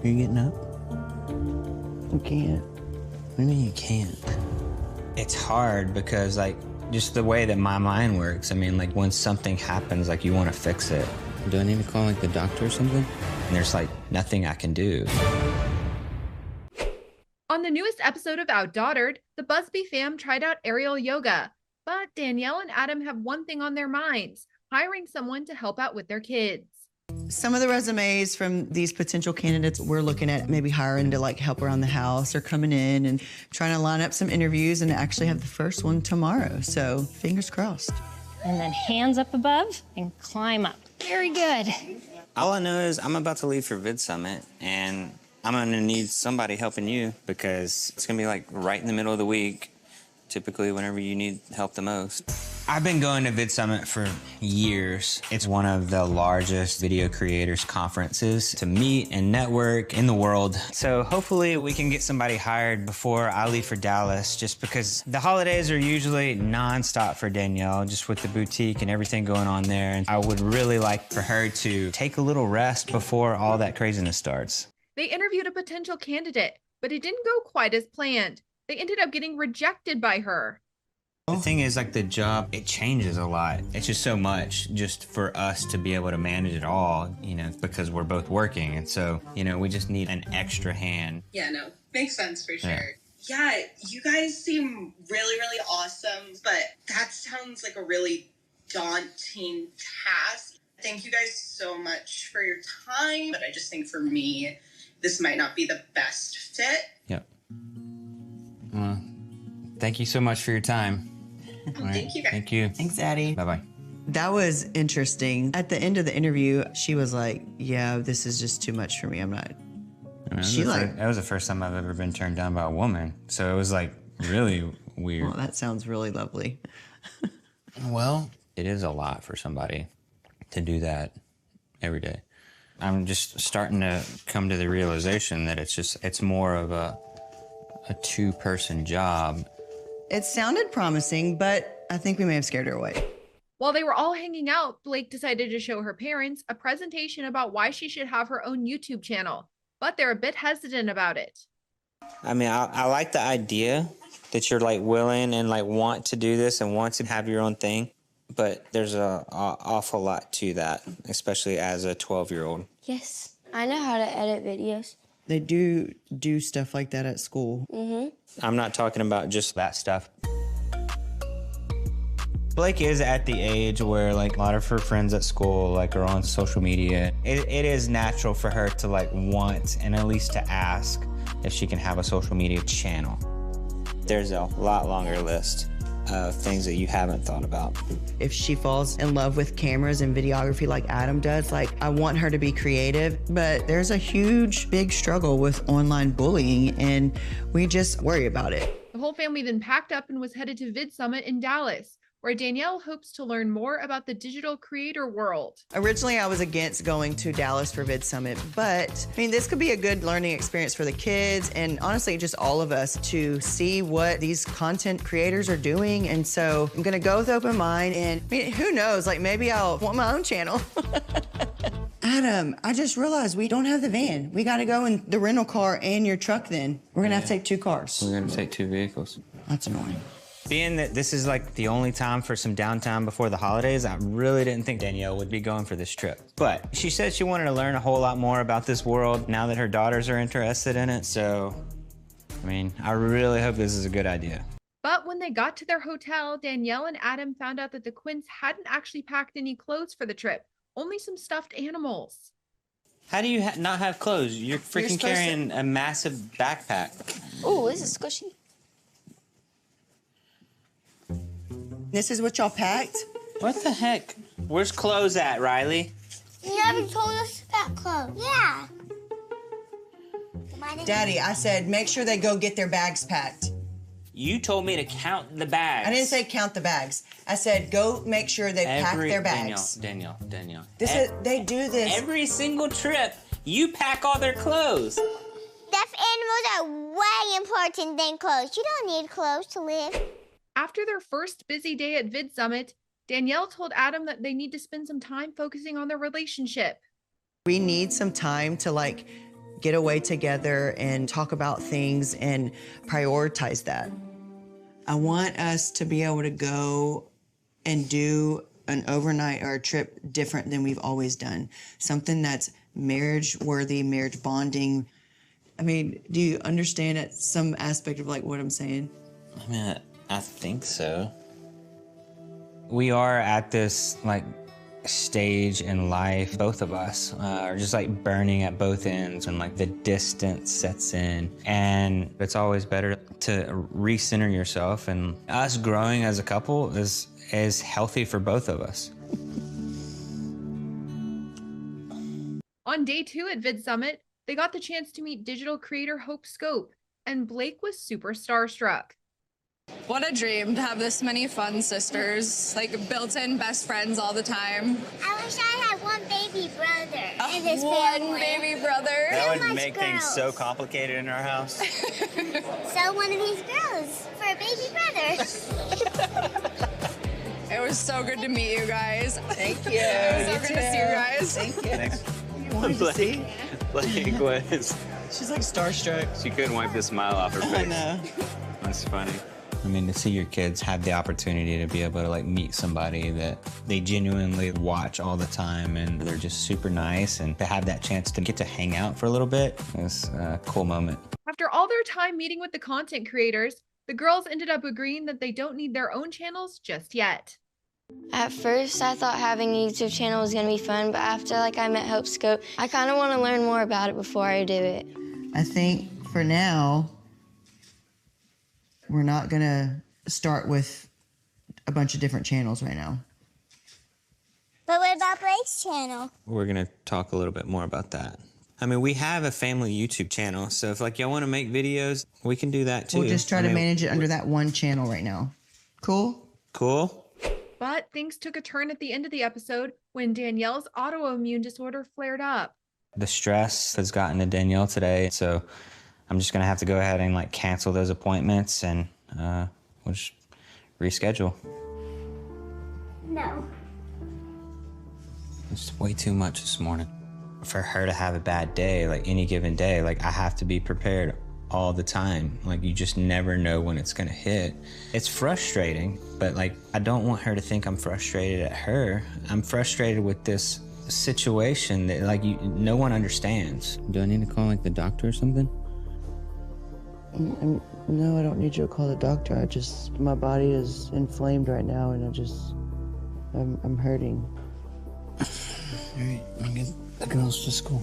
Are you getting up? I can't. What do you mean you can't? It's hard because, like, just the way that my mind works. I mean, like, when something happens, like, you want to fix it. Do I need to call, like, the doctor or something? And there's, like, nothing I can do. On the newest episode of OutDaughtered, the Busby fam tried out aerial yoga. But Danielle and Adam have one thing on their minds: hiring someone to help out with their kids. Some of the resumes from these potential candidates, we're looking at maybe hiring to like help around the house or coming in and trying to line up some interviews and actually have the first one tomorrow. So fingers crossed. And then hands up above and climb up. Very good. All I know is I'm about to leave for VidSummit, and I'm going to need somebody helping you because it's going to be, like, right in the middle of the week, typically whenever you need help the most. I've been going to VidSummit for years. It's one of the largest video creators conferences to meet and network in the world. So hopefully we can get somebody hired before I leave for Dallas, just because the holidays are usually nonstop for Danielle, just with the boutique and everything going on there. And I would really like for her to take a little rest before all that craziness starts. They interviewed a potential candidate, but it didn't go quite as planned. They ended up getting rejected by her. The thing is, like, the job, it changes a lot. It's just so much just for us to be able to manage it all, you know, because we're both working. And so, you know, we just need an extra hand. Yeah, no, makes sense for sure. Yeah, you guys seem really, really awesome, but that sounds like a really daunting task. Thank you guys so much for your time, but I just think for me, this might not be the best fit. Yep. Well, thank you so much for your time. All right. Thank you guys. Thank you. Thanks, Addie. Bye-bye. That was interesting. At the end of the interview, she was like, yeah, this is just too much for me. I'm not. That was the first time I've ever been turned down by a woman. So it was, like, really weird. Well, that sounds really lovely. Well, it is a lot for somebody to do that every day. I'm just starting to come to the realization that it's more of a two-person job. It sounded promising, but I think we may have scared her away. While they were all hanging out, Blake decided to show her parents a presentation about why she should have her own YouTube channel, but they're a bit hesitant about it. I mean, I like the idea that you're, like, willing and, like, want to do this and want to have your own thing, but there's an awful lot to that, especially as a 12-year-old. Yes, I know how to edit videos. They do stuff like that at school. I'm not talking about just that stuff. Blake is at the age where, like, a lot of her friends at school, like, are on social media. It is natural for her to, like, want and at least to ask if she can have a social media channel. There's a lot longer list of things that you haven't thought about. If she falls in love with cameras and videography like Adam does, like, I want her to be creative, but there's a huge, big struggle with online bullying, and we just worry about it. The whole family then packed up and was headed to VidSummit in Dallas, where Danielle hopes to learn more about the digital creator world. Originally, I was against going to Dallas for VidSummit, but I mean, this could be a good learning experience for the kids and honestly, just all of us to see what these content creators are doing. And so I'm gonna go with open mind, and I mean, who knows, like maybe I'll want my own channel. Adam, I just realized we don't have the van. We gotta go in the rental car and your truck then. We're gonna have to take 2 cars. We're gonna take 2 vehicles. That's annoying. Being that this is, like, the only time for some downtime before the holidays, I really didn't think Danielle would be going for this trip. But she said she wanted to learn a whole lot more about this world now that her daughters are interested in it. So, I mean, I really hope this is a good idea. But when they got to their hotel, Danielle and Adam found out that the Quints hadn't actually packed any clothes for the trip, only some stuffed animals. How do you not have clothes? You're freaking carrying a massive backpack. Oh, this is squishy. This is what y'all packed? What the heck? Where's clothes at, Riley? You haven't told us about clothes. Yeah. Daddy, I said make sure they go get their bags packed. You told me to count the bags. I didn't say count the bags. I said go make sure they pack their bags. Danielle. They do this. Every single trip, you pack all their clothes. Deaf animals are way important than clothes. You don't need clothes to live. After their first busy day at VidSummit, Danielle told Adam that they need to spend some time focusing on their relationship. We need some time to, like, get away together and talk about things and prioritize that. I want us to be able to go and do an overnight or a trip different than we've always done. Something that's marriage-worthy, marriage bonding. I mean, do you understand at some aspect of like what I'm saying? I mean, I think so. We are at this like stage in life, both of us are just like burning at both ends, and like the distance sets in, and it's always better to recenter yourself, and us growing as a couple is healthy for both of us. On day 2 at VidSummit, they got the chance to meet digital creator Hope Scope, and Blake was super starstruck. What a dream to have this many fun sisters, like built-in best friends all the time. I wish I had one baby brother in this One family. baby brother. That would much make things girls. so complicated in our house. So one of these girls for a baby brother. It was so good to meet you guys. Thank you. It was so good to see you guys. Thank you. Thanks. You wanted to see? Blake was. She's like starstruck. She couldn't wipe the smile off her face. I know. That's funny. I mean, to see your kids have the opportunity to be able to like meet somebody that they genuinely watch all the time and they're just super nice, and to have that chance to get to hang out for a little bit was a cool moment. After all their time meeting with the content creators, the girls ended up agreeing that they don't need their own channels just yet. At first, I thought having a YouTube channel was gonna be fun, but after I met Hope Scope, I kind of want to learn more about it before I do it. I think for now, we're not gonna start with a bunch of different channels right now. But what about Blake's channel? We're gonna talk a little bit more about that. I mean, we have a family YouTube channel, so if like y'all want to make videos, we can do that too. We'll just try to manage it under that one channel right now. Cool? Cool. But things took a turn at the end of the episode when Danielle's autoimmune disorder flared up. The stress has gotten to Danielle today, so I'm just gonna have to go ahead and like cancel those appointments, and we'll just reschedule. No. It's way too much this morning. For her to have a bad day, like any given day, like I have to be prepared all the time. Like you just never know when it's gonna hit. It's frustrating, but like I don't want her to think I'm frustrated at her. I'm frustrated with this situation that like no one understands. Do I need to call like the doctor or something? No, I don't need you to call the doctor. My body is inflamed right now, and I'm hurting. All right, I'll get the girls to school.